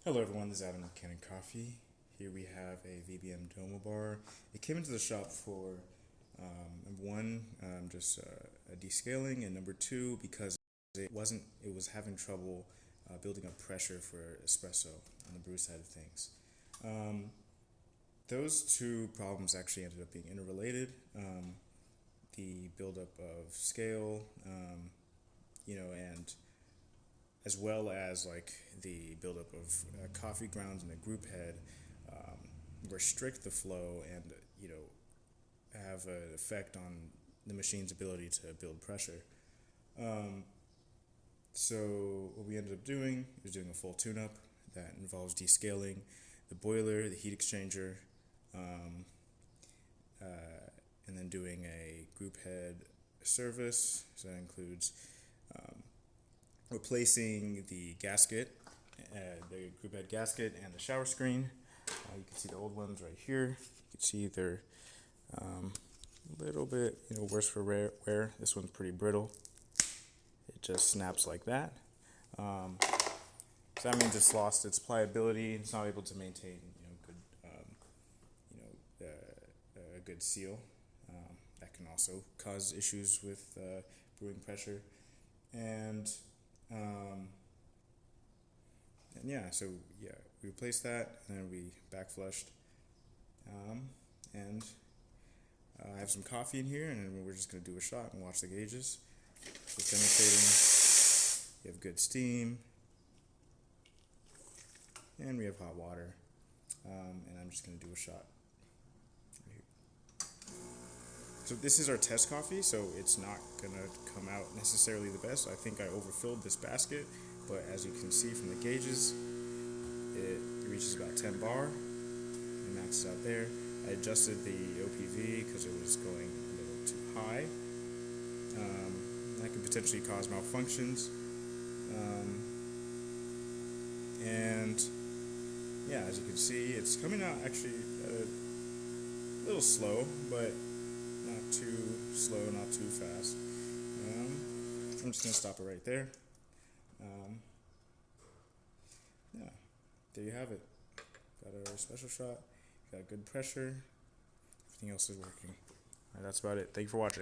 Hello everyone, this is Adam with Kanen Coffee. Here we have a VBM Domobar. It came into the shop for number one, just a descaling, and number two, because it was having trouble building up pressure for espresso on the brew side of things. Those two problems actually ended up being interrelated. The buildup of scale, and as well as like the buildup of coffee grounds in the group head, restrict the flow and have an effect on the machine's ability to build pressure. So what we ended up doing is doing a full tune-up that involves descaling the boiler, the heat exchanger, and then doing a group head service. So that includes replacing the gasket, the group head gasket, and the shower screen. You can see the old ones right here. You can see they're a little bit worse for wear. This one's pretty brittle. It just snaps like that. So that means it's lost its pliability. It's not able to maintain a good seal. That can also cause issues with brewing pressure. And we replaced that, and then we back flushed. And I have some coffee in here, and then we're just going to do a shot and watch the gauges. It's demonstrating you have good steam, and we have hot water. And I'm just going to do a shot. So this is our test coffee, so it's not going to come out necessarily the best. I think I overfilled this basket, but as you can see from the gauges, it reaches about 10 bar. It maxes out there. I adjusted the OPV because it was going a little too high. That could potentially cause malfunctions. As you can see, it's coming out actually a little slow, but not too slow, not too fast. I'm just going to stop it right there. There you have it. Got our special shot, got good pressure, everything else is working. All right, that's about it. Thank you for watching.